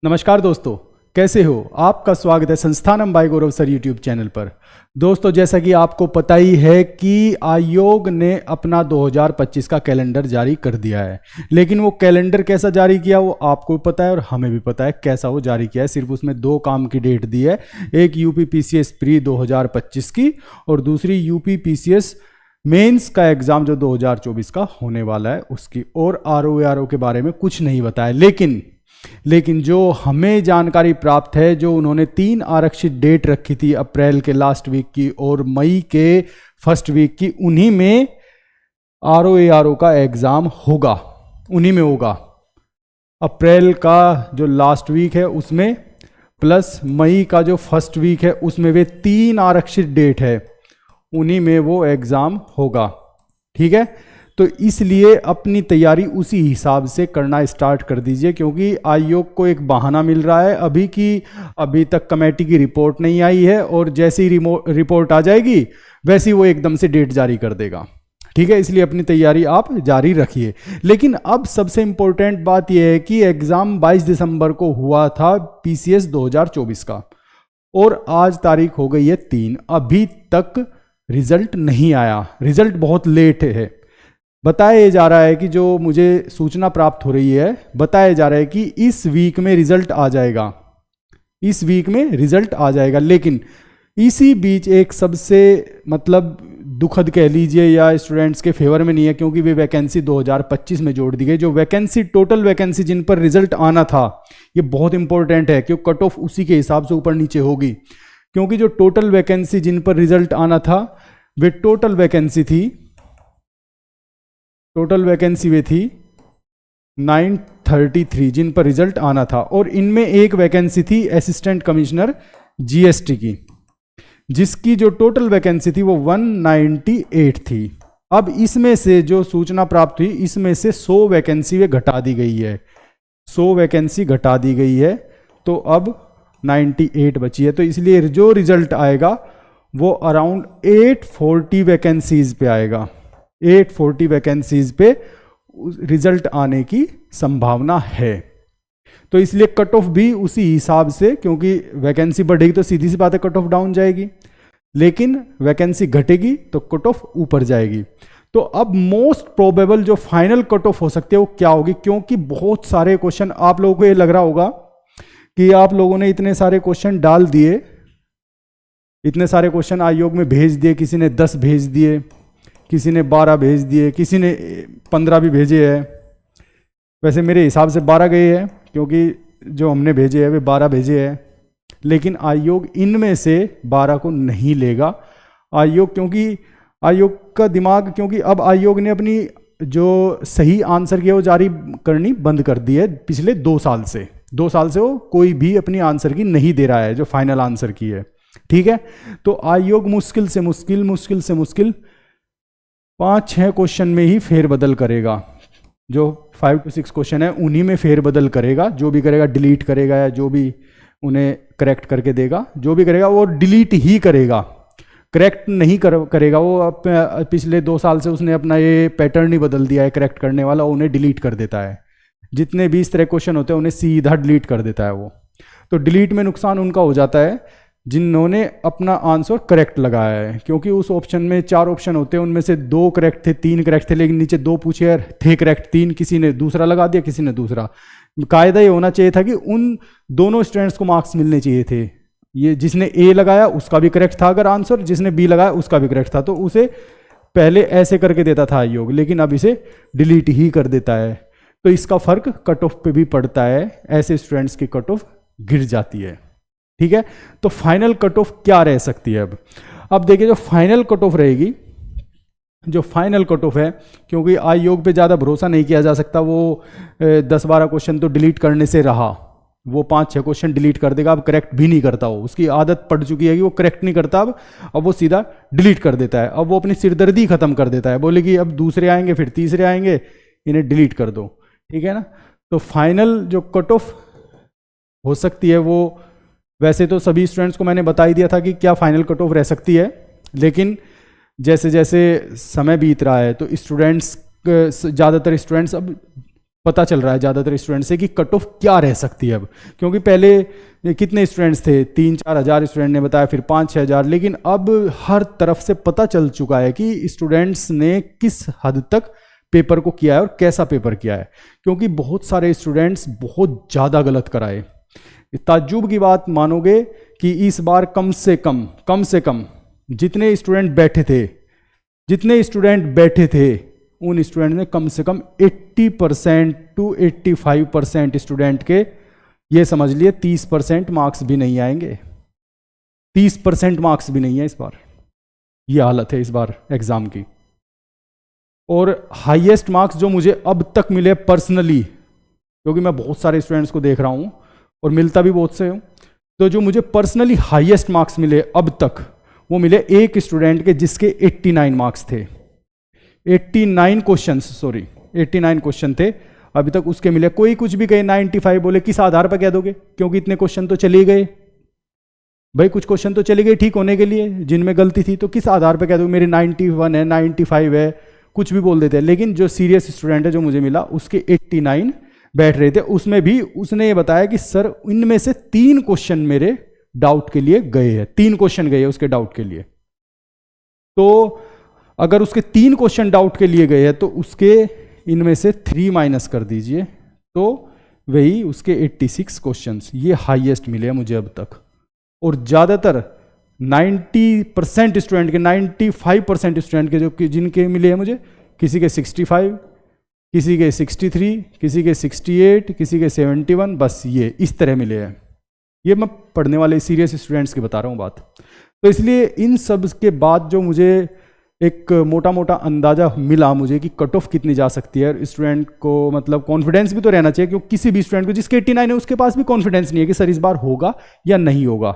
नमस्कार दोस्तों, कैसे हो। आपका स्वागत है संस्थानम बाय गौरव सर यूट्यूब चैनल पर। दोस्तों, जैसा कि आपको पता ही है कि आयोग ने अपना 2025 का कैलेंडर जारी कर दिया है, लेकिन वो कैलेंडर कैसा जारी किया वो आपको पता है और हमें भी पता है कैसा वो जारी किया है। सिर्फ उसमें दो काम की डेट दी है, एक यूपी पीसीएस प्री 2025 की और दूसरी यूपी पीसीएस मेंस का एग्जाम जो 2024 का होने वाला है उसकी। और आरओ के बारे में कुछ नहीं बताया, लेकिन जो हमें जानकारी प्राप्त है, जो उन्होंने 3 आरक्षित डेट रखी थी अप्रैल के लास्ट वीक की और मई के फर्स्ट वीक की, उन्हीं में आरओ का एग्जाम होगा, उन्हीं में होगा। अप्रैल का जो लास्ट वीक है उसमें प्लस मई का जो फर्स्ट वीक है उसमें वे 3 आरक्षित डेट है, उन्हीं में वो एग्जाम होगा। ठीक है, तो इसलिए अपनी तैयारी उसी हिसाब से करना स्टार्ट कर दीजिए, क्योंकि आयोग को एक बहाना मिल रहा है अभी तक कमेटी की रिपोर्ट नहीं आई है और जैसे ही रिपोर्ट आ जाएगी वैसे ही वो एकदम से डेट जारी कर देगा। ठीक है, इसलिए अपनी तैयारी आप जारी रखिए। लेकिन अब सबसे इंपॉर्टेंट बात यह है कि एग्जाम 22 दिसंबर को हुआ था पीसीएस 2024 का और आज तारीख हो गई है 3, अभी तक रिजल्ट नहीं आया। रिजल्ट बहुत लेट है। बताया जा रहा है कि जो मुझे सूचना प्राप्त हो रही है, बताया जा रहा है कि इस वीक में रिजल्ट आ जाएगा, इस वीक में रिजल्ट आ जाएगा। लेकिन इसी बीच एक सबसे दुखद कह लीजिए या स्टूडेंट्स के फेवर में नहीं है, क्योंकि वे वैकेंसी 2025 में जोड़ दी गई। जो वैकेंसी टोटल वैकेंसी जिन पर रिजल्ट आना था, ये बहुत इंपॉर्टेंट है क्योंकि कट ऑफ उसी के हिसाब से ऊपर नीचे होगी। क्योंकि जो टोटल वैकेंसी जिन पर रिजल्ट आना था वे टोटल वैकेंसी वे थी 933 जिन पर रिजल्ट आना था, और इनमें एक वैकेंसी थी असिस्टेंट कमिश्नर जीएसटी की, जिसकी जो टोटल वैकेंसी थी वो 198 थी। अब इसमें से जो सूचना प्राप्त हुई, इसमें से 100 वैकेंसी वे घटा दी गई है, 100 वैकेंसी घटा दी गई है, तो अब 98 बची है। तो इसलिए जो रिजल्ट आएगा वो अराउंड 840 वैकेंसीज पे आएगा, 840 वैकेंसीज पे रिजल्ट आने की संभावना है। तो इसलिए कट ऑफ भी उसी हिसाब से, क्योंकि वैकेंसी बढ़ेगी तो सीधी सी बात है कट ऑफ डाउन जाएगी, लेकिन वैकेंसी घटेगी तो कट ऑफ ऊपर जाएगी। तो अब मोस्ट प्रोबेबल जो फाइनल कट ऑफ हो सकती है वो क्या होगी, क्योंकि बहुत सारे क्वेश्चन आप लोगों को ये लग रहा होगा कि आप लोगों ने इतने सारे क्वेश्चन डाल दिए, इतने सारे क्वेश्चन आयोग में भेज दिए, किसी ने 10 भेज दिए, किसी ने 12 भेज दिए, किसी ने 15 भी भेजे हैं। वैसे मेरे हिसाब से 12 गए हैं, क्योंकि जो हमने भेजे हैं वे 12 भेजे हैं, लेकिन आयोग इनमें से 12 को नहीं लेगा। क्योंकि आयोग का दिमाग, क्योंकि अब आयोग ने अपनी जो सही आंसर की है वो जारी करनी बंद कर दी है पिछले 2 साल से। 2 साल से वो कोई भी अपनी आंसर की नहीं दे रहा है जो फाइनल आंसर की है। ठीक है, तो आयोग मुश्किल से मुश्किल 5-6 क्वेश्चन में ही फेरबदल करेगा। जो 5 to 6 क्वेश्चन है उन्हीं में फेरबदल करेगा। जो भी करेगा डिलीट करेगा, या जो भी उन्हें करेक्ट करके देगा, जो भी करेगा वो डिलीट ही करेगा, करेक्ट नहीं करेगा। वो पिछले 2 साल से उसने अपना ये पैटर्न ही बदल दिया है करेक्ट करने वाला, उन्हें डिलीट कर देता है। जितने भी इस तरह क्वेश्चन होते हैं उन्हें सीधा डिलीट कर देता है वो। तो डिलीट में नुकसान उनका हो जाता है जिन्होंने अपना आंसर करेक्ट लगाया है, क्योंकि उस ऑप्शन में 4 ऑप्शन होते हैं, उनमें से 2 करेक्ट थे, 3 करेक्ट थे, लेकिन नीचे 2 पूछे थे करेक्ट, 3 किसी ने दूसरा लगा दिया, किसी ने दूसरा। कायदा ये होना चाहिए था कि उन दोनों स्टूडेंट्स को मार्क्स मिलने चाहिए थे। ये जिसने ए लगाया उसका भी करेक्ट था अगर आंसर, जिसने बी लगाया उसका भी करेक्ट था, तो उसे पहले ऐसे करके देता था आयोग, लेकिन अब इसे डिलीट ही कर देता है। तो इसका फर्क कट ऑफ पे भी पड़ता है, ऐसे स्टूडेंट्स की कट ऑफ गिर जाती है। ठीक है, तो फाइनल कट ऑफ क्या रह सकती है। अब देखिए, जो फाइनल कट ऑफ रहेगी, जो फाइनल कट ऑफ है, क्योंकि आयोग पे ज़्यादा भरोसा नहीं किया जा सकता। वो 10-12 क्वेश्चन तो डिलीट करने से रहा, वो 5-6 क्वेश्चन डिलीट कर देगा। अब करेक्ट भी नहीं करता, हो उसकी आदत पड़ चुकी है कि वो करेक्ट नहीं करता। अब वो सीधा डिलीट कर देता है। अब वो अपनी सिरदर्दी खत्म कर देता है, बोले कि अब दूसरे आएंगे फिर तीसरे आएंगे, इन्हें डिलीट कर दो। ठीक है ना, तो फाइनल जो कट ऑफ हो सकती है वो, वैसे तो सभी स्टूडेंट्स को मैंने बता ही दिया था कि क्या फाइनल कट ऑफ रह सकती है, लेकिन जैसे जैसे समय बीत रहा है तो स्टूडेंट्स, ज़्यादातर स्टूडेंट्स अब पता चल रहा है ज़्यादातर स्टूडेंट से कि कट ऑफ क्या रह सकती है अब, क्योंकि पहले कितने स्टूडेंट्स थे, 3-4 हज़ार स्टूडेंट ने बताया, फिर 5-6 हज़ार, लेकिन अब हर तरफ से पता चल चुका है कि स्टूडेंट्स ने किस हद तक पेपर को किया है और कैसा पेपर किया है, क्योंकि बहुत सारे स्टूडेंट्स बहुत ज़्यादा गलत कराए। ताज्जुब की बात मानोगे कि इस बार कम से कम जितने स्टूडेंट बैठे थे उन स्टूडेंट ने कम से कम 80% to 85% स्टूडेंट के, ये समझ लिए 30% मार्क्स भी नहीं आएंगे, 30% मार्क्स भी नहीं है इस बार। ये हालत है इस बार एग्जाम की। और हाईएस्ट मार्क्स जो मुझे अब तक मिले पर्सनली, क्योंकि मैं बहुत सारे स्टूडेंट्स को देख रहा हूं और मिलता भी बहुत से हूं, तो जो मुझे पर्सनली हाईएस्ट मार्क्स मिले अब तक वो मिले एक स्टूडेंट के जिसके 89 मार्क्स थे। 89 क्वेश्चन थे अभी तक उसके मिले। कोई कुछ भी कहे 95 बोले, किस आधार पर कह दोगे, क्योंकि इतने क्वेश्चन तो चले गए भाई, कुछ क्वेश्चन तो चले गए ठीक होने के लिए जिनमें गलती थी, तो किस आधार पर कह दोगे मेरे 91 है 95 है, कुछ भी बोल देते हैं। लेकिन जो सीरियस स्टूडेंट है जो मुझे मिला उसके 89 बैठ रहे थे, उसमें भी उसने ये बताया कि सर इनमें से 3 क्वेश्चन मेरे डाउट के लिए गए हैं, 3 क्वेश्चन गए हैं उसके डाउट के लिए। तो अगर उसके 3 क्वेश्चन डाउट के लिए गए हैं तो उसके इनमें से 3 माइनस कर दीजिए, तो वही उसके 86 क्वेश्चंस, ये हाईएस्ट मिले हैं मुझे अब तक। और ज़्यादातर 90% स्टूडेंट के, 95% स्टूडेंट के जो जिनके मिले हैं मुझे, किसी के 65, किसी के 63, किसी के 68, किसी के 71, बस ये इस तरह मिले हैं। ये मैं पढ़ने वाले सीरियस स्टूडेंट्स की बता रहा हूँ बात। तो इसलिए इन सब के बाद जो मुझे एक मोटा मोटा अंदाजा मिला मुझे कि कट ऑफ कितनी जा सकती है, स्टूडेंट को मतलब कॉन्फिडेंस भी तो रहना चाहिए, क्योंकि किसी भी स्टूडेंट को जिसके 89 है उसके पास भी कॉन्फिडेंस नहीं है कि सर इस बार होगा या नहीं होगा।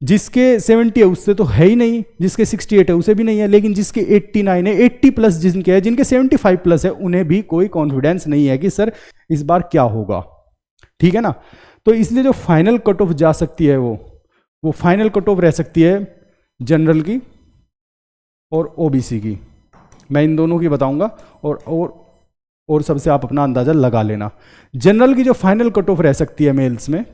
जिसके 70 है उससे तो है ही नहीं, जिसके 68 है उसे भी नहीं है, लेकिन जिसके 89 है, 80 प्लस जिनके है, जिनके 75 प्लस है, उन्हें भी कोई कॉन्फिडेंस नहीं है कि सर इस बार क्या होगा। ठीक है ना। तो इसलिए जो फाइनल कट ऑफ जा सकती है वो फाइनल कट ऑफ रह सकती है जनरल की और ओबीसी की। मैं इन दोनों की बताऊंगा और सबसे आप अपना अंदाजा लगा लेना। जनरल की जो फाइनल कट ऑफ रह सकती है मेल्स में,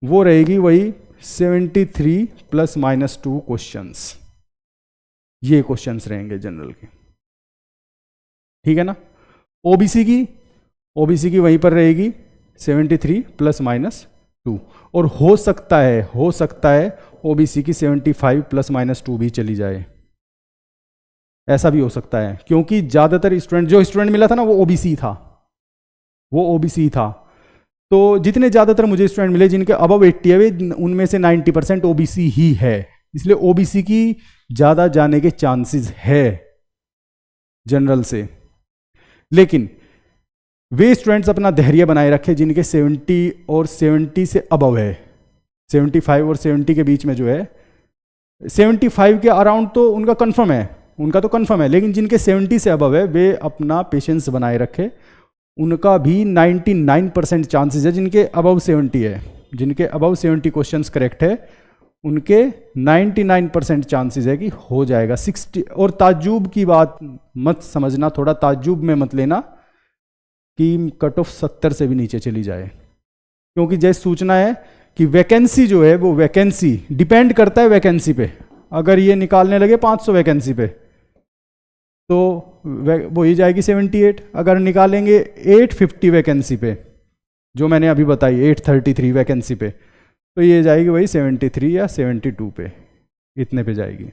वो रहेगी वही 73 ±2 क्वेश्चंस। ये क्वेश्चंस रहेंगे जनरल के, ठीक है ना। ओबीसी की वहीं पर रहेगी 73 ±2, और हो सकता है ओबीसी की 75 ±2 भी चली जाए, ऐसा भी हो सकता है, क्योंकि ज्यादातर स्टूडेंट मिला था ना वो ओबीसी था। तो जितने ज्यादातर मुझे स्टूडेंट मिले जिनके अबव 80 है, उनमें से 90% ओबीसी ही है, इसलिए ओबीसी की ज्यादा जाने के चांसेस है जनरल से। लेकिन वे स्टूडेंट्स अपना धैर्य बनाए रखे जिनके 70 और 70 से अबव है, 75 और 70 के बीच में जो है, 75 के अराउंड तो उनका कंफर्म है, लेकिन जिनके 70 से अबव है वे अपना पेशेंस बनाए रखे। उनका भी 99% चांसेस है, जिनके अबव 70 है, जिनके अबव 70 क्वेश्चंस करेक्ट है, उनके 99% चांसेस है कि हो जाएगा 60। और ताज्जुब की बात मत समझना, थोड़ा ताज्जुब में मत लेना कि कट ऑफ 70 से भी नीचे चली जाए, क्योंकि जैसे सूचना है कि वैकेंसी जो है वो वैकेंसी डिपेंड करता है वैकेंसी पे। अगर ये निकालने लगे 500 वैकेंसी पे तो वो ही जाएगी 78। अगर निकालेंगे 850 वैकेंसी पे, जो मैंने अभी बताई 833 वैकेंसी पे, तो ये जाएगी वही 73 या 72 पे, इतने पे जाएगी।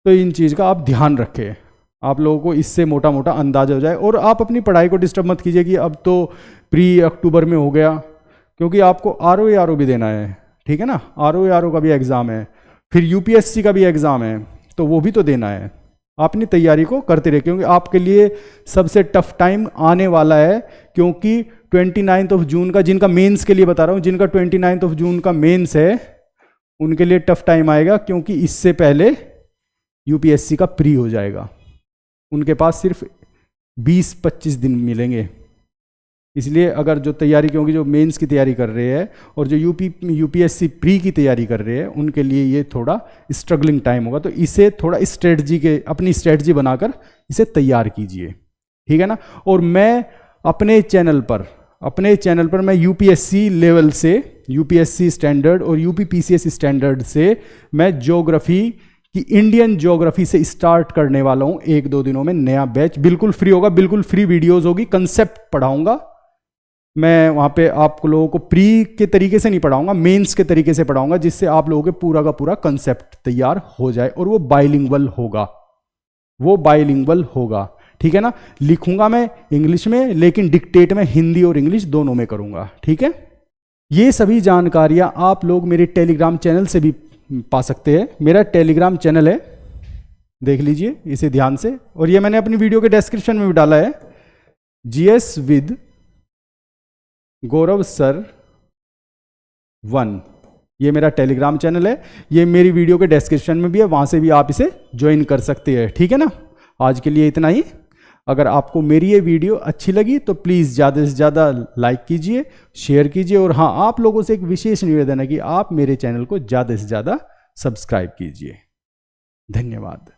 तो इन चीज़ का आप ध्यान रखें, आप लोगों को इससे मोटा मोटा अंदाजा हो जाए। और आप अपनी पढ़ाई को डिस्टर्ब मत कीजिए कि अब तो प्री अक्टूबर में हो गया, क्योंकि आपको आरओ भी देना है, ठीक है ना। आरओ का भी एग्ज़ाम है, फिर यूपीएससी का भी एग्ज़ाम है, तो वो भी तो देना है। अपनी तैयारी को करते रहे, क्योंकि आपके लिए सबसे टफ टाइम आने वाला है, क्योंकि 29 जून का, जिनका मेंस के लिए बता रहा हूँ, जिनका 29 जून का मेंस है उनके लिए टफ टाइम आएगा, क्योंकि इससे पहले यूपीएससी का प्री हो जाएगा। उनके पास सिर्फ 20-25 दिन मिलेंगे। इसलिए अगर जो तैयारी, क्योंकि जो मेंस की तैयारी कर रहे हैं और जो यूपीएससी प्री की तैयारी कर रहे हैं, उनके लिए ये थोड़ा स्ट्रगलिंग टाइम होगा। तो इसे थोड़ा अपनी स्ट्रेटजी बनाकर इसे तैयार कीजिए, ठीक है ना। और मैं अपने चैनल पर मैं यूपीएससी लेवल से, यूपीएससी स्टैंडर्ड और यूपीपीसीएस स्टैंडर्ड से मैं ज्योग्राफी कि इंडियन ज्योग्राफी से स्टार्ट करने वाला हूं। 1-2 दिनों में नया बैच बिल्कुल फ्री होगा, बिल्कुल फ्री वीडियोस होगी, कंसेप्ट पढ़ाऊंगा मैं वहां पे। आप लोगों को प्री के तरीके से नहीं पढ़ाऊंगा, मेंस के तरीके से पढ़ाऊंगा, जिससे आप लोगों के पूरा का पूरा कंसेप्ट तैयार हो जाए। और वो बाइलिंगुअल होगा, ठीक है ना। लिखूंगा मैं इंग्लिश में, लेकिन डिक्टेट में हिंदी और इंग्लिश दोनों में करूंगा, ठीक है। ये सभी जानकारियां आप लोग मेरे टेलीग्राम चैनल से भी पा सकते हैं। मेरा टेलीग्राम चैनल है, देख लीजिए इसे ध्यान से, और ये मैंने अपनी वीडियो के डिस्क्रिप्शन में भी डाला है, जीएस विद गौरव सर 1। ये मेरा टेलीग्राम चैनल है, ये मेरी वीडियो के डिस्क्रिप्शन में भी है, वहां से भी आप इसे ज्वाइन कर सकते हैं, ठीक है ना। आज के लिए इतना ही। अगर आपको मेरी ये वीडियो अच्छी लगी तो प्लीज़ ज़्यादा से ज़्यादा लाइक कीजिए, शेयर कीजिए, और हाँ, आप लोगों से एक विशेष निवेदन है कि आप मेरे चैनल को ज़्यादा से ज़्यादा सब्सक्राइब कीजिए। धन्यवाद।